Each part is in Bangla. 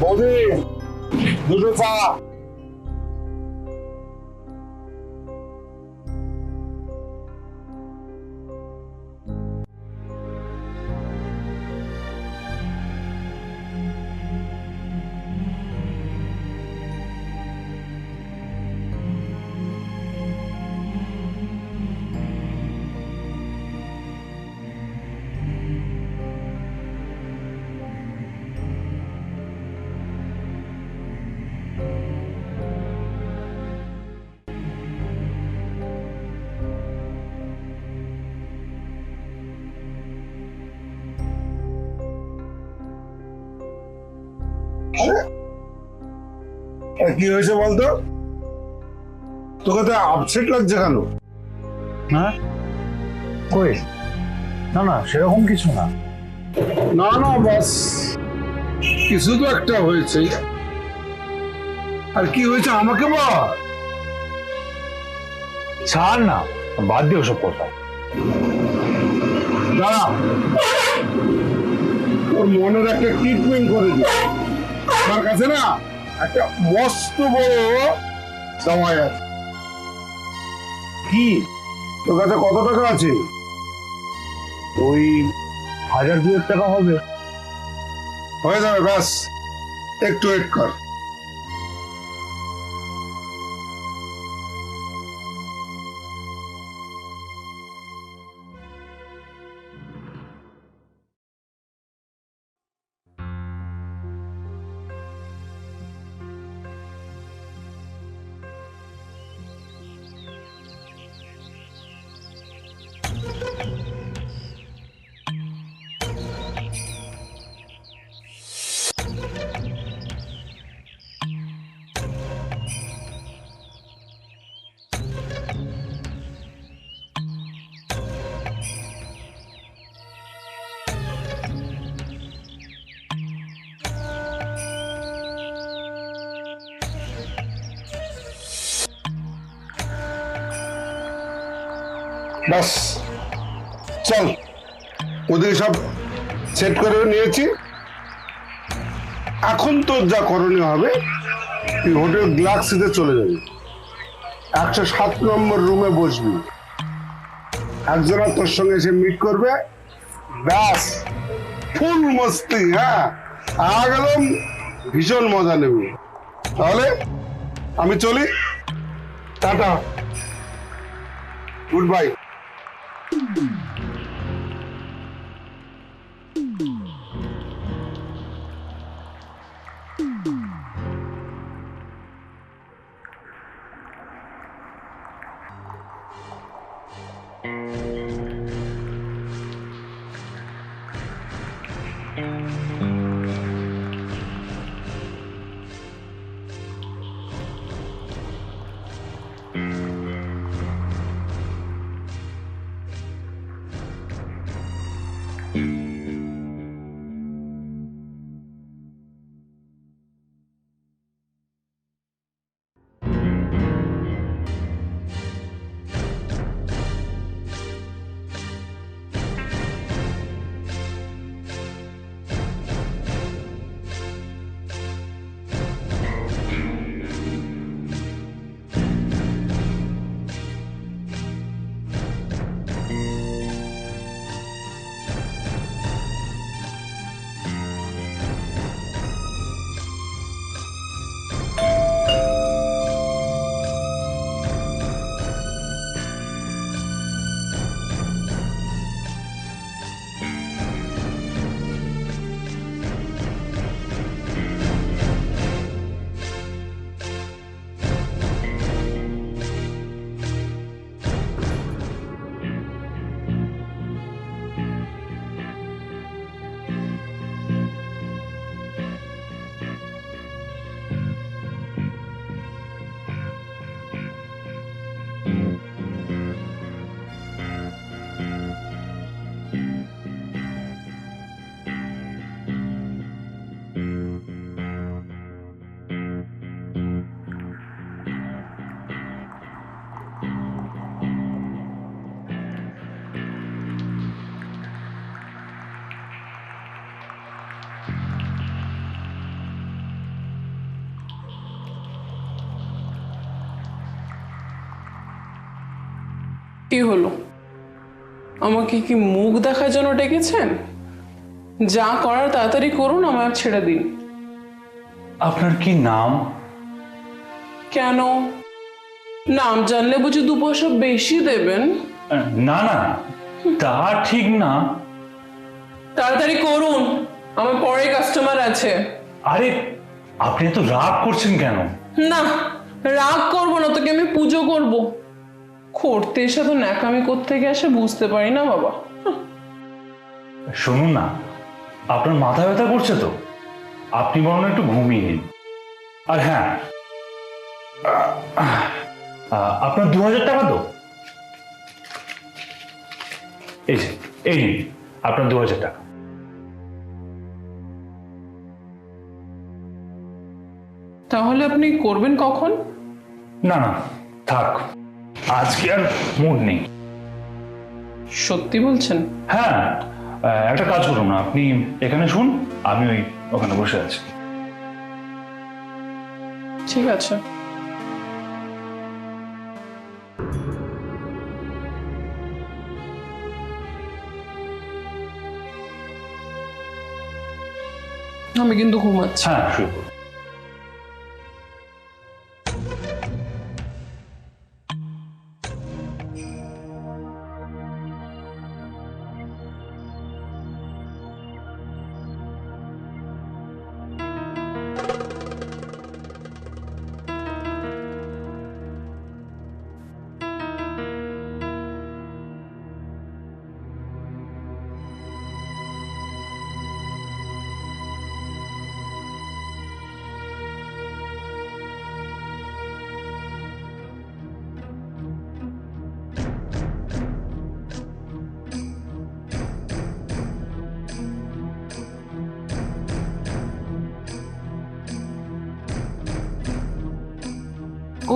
বৌদি, দুটো চা। কি হয়েছে বলতো? তোকে তো আপসেট লাগছে কেন? হ্যাঁ কই, না না সেরকম কিছু না। না না, বাস কিছু তো একটা হয়েছে। আর কি হয়েছে আমাকে বল। ছাড় না, বাদ দিয়ে ওসব কথা। দাঁড়া, তোর মনের একটা ট্রিটমেন্ট করে দিই। আমার কাছে না একটা মস্ত বড় জামাই আছে। কি, তোর কাছে কত টাকা আছে? ওই 1000-2000 টাকা হবে। হয়ে যাবে, ব্যাস একটু ওয়েট কর। বাস চল, ওদের সব সেট করে নিয়েছি। এখন তোর যা করণীয় হবে, তুই হোটেল গ্যালাক্সিতে চলে যাবি, 107 নম্বর রুমে বসবি। একজনা তোর সঙ্গে এসে মিট করবে, ব্যাস ফুল মস্তি। হ্যাঁ, একদম ভীষণ মজা নেবি। তাহলে আমি চলি, টাটা, গুড বাই। কি হলো? আমাকে কি মুখ দেখার জন্য ডেকেছেন? যা করার তাড়াতাড়ি করুন, আমার ছেড়ে দিন। আপনার কি নাম? কেন? নাম জানলে বুঝি 2 পয়সা বেশি দেবেন? না না, তা ঠিক না। তাড়াতাড়ি করুন, আমার পরে কাস্টমার আছে। আরে আপনি এত রাগ করছেন কেন? না, রাগ করবো না, তোকে আমি পুজো করব। করতে এসে তো ন্যাকামি করতে গেছে, বুঝতে পারি না বাবা। শুনুন না, আপনার মাথা ব্যথা করছে তো আপনি বরং একটু ঘুমিয়ে নিন। আর হ্যাঁ, আপনার 2000 টাকা তো? এই যে, এই নিন আপনার 2000 টাকা। তাহলে আপনি করবেন কখন? না না, থাক, আজকে আর মুড নেই। সত্যি বলছেন? হ্যাঁ, একটা কাজ করুন না, আপনি এখানে শুন, আমি ওখানে বসে আছি। ঠিক আছে। আমি কিন্তু ঘুমাচ্ছি। হ্যাঁ, শুয়ে পড়ুন।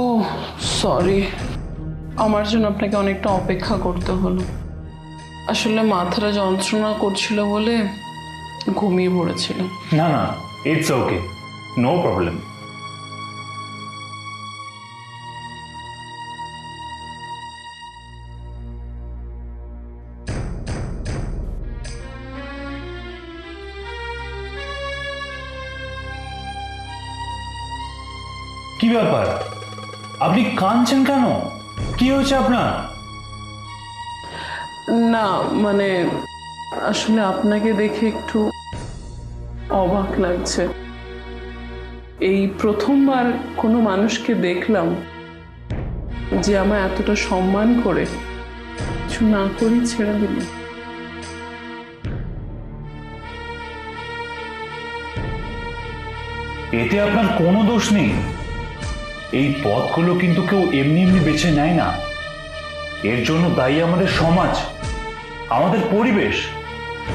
ও সরি, আমার জন্য আপনাকে অনেকটা অপেক্ষা করতে হলো। আসলে মাথাটা যন্ত্রণা করছিল বলে ঘুমিয়ে পড়েছিলাম। না না, ইটস ওকে, নো প্রবলেম। কি ব্যাপার, আপনি কাঁদছেন কেন? কি হয়েছে আপনার? না মানে, আসলে আপনাকে দেখে একটু অবাক লাগছে। এই প্রথমবার কোনো মানুষকে দেখলাম যে আমায় এতটা সম্মান করে কিছু না করি ছেড়ে দিল। এতে আপনার কোনো দোষ নেই। এই পথগুলো কিন্তু কেউ এমনি এমনি বেছে নেয় না। এর জন্য দায়ী আমাদের সমাজ, আমাদের পরিবেশ।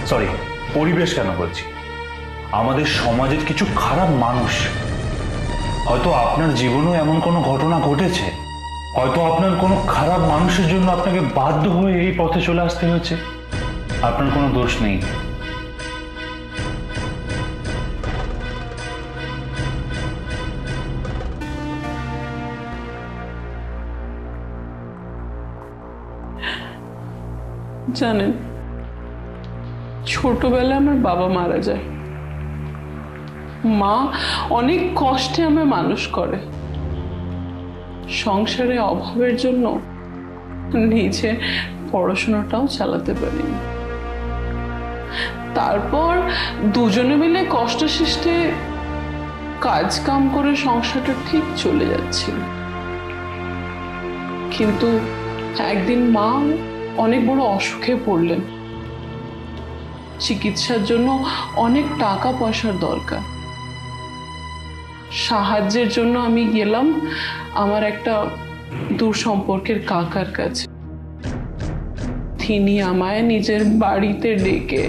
সরি, পরিবেশ কেন বলছি, আমাদের সমাজের কিছু খারাপ মানুষ। হয়তো আপনার জীবনেও এমন কোনো ঘটনা ঘটেছে, হয়তো আপনার কোনো খারাপ মানুষের জন্য আপনাকে বাধ্য হয়ে এই পথে চলে আসতে হয়েছে। আপনার কোনো দোষ নেই। জানেন, ছোটবেলায় আমার বাবা মারা যায়। মা অনেক কষ্টে আমায় মানুষ করে। সংসারে অভাবের জন্য নিজে পড়াশোনাটাও চালাতে পারিনি। তারপর দুজনে মিলে কষ্ট সৃষ্টে কাজ কাম করে সংসারটা ঠিক চলে যাচ্ছিল। কিন্তু একদিন মা অনেক বড় অসুখে পড়লেন। চিকিৎসার জন্য অনেক টাকা পয়সার দরকার। সাহায্যের জন্য আমি গেলাম আমার একটা দূর সম্পর্কের কাকার কাছে। তিনি আমায় নিজের বাড়িতে ডেকে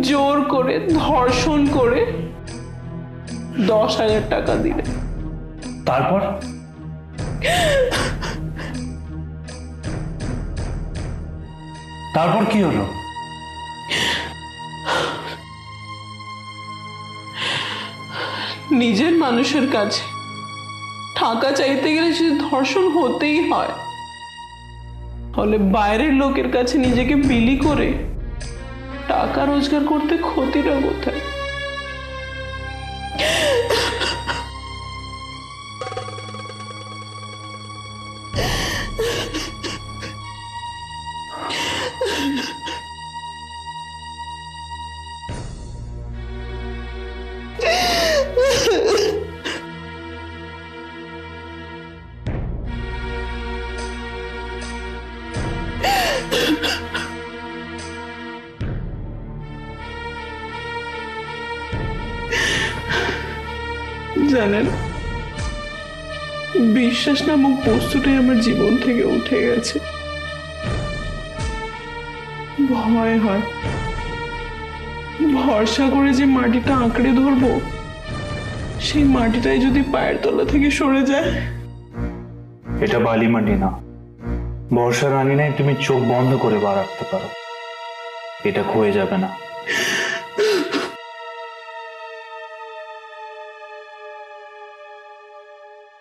জোর করে ধর্ষণ করে 10,000 টাকা দিলেন। তারপর তারপর কি হলো? নিজের মানুষের কাছে টাকা চাইতে গেলে সে ধর্ষণ হতেই হয়। হলে বাইরের লোকের কাছে নিজেকে বিলি করে টাকা রোজগার করতে ক্ষতিটা কোথায়? জানেন, বিশ্বাস নামক বস্তুটাই আমার জীবন থেকে উঠে গেছে। ভয় হয়, ভরসা করে যে মাটিটা আঁকড়ে ধরবো, সেই মাটিটাই যদি পায়ের তলা থেকে সরে যায়। এটা বালি মাটি না, বর্ষা রানী নাই তুমি চোখ বন্ধ করে বার রাখতে পারো, এটা ক্ষয়ে যাবে না।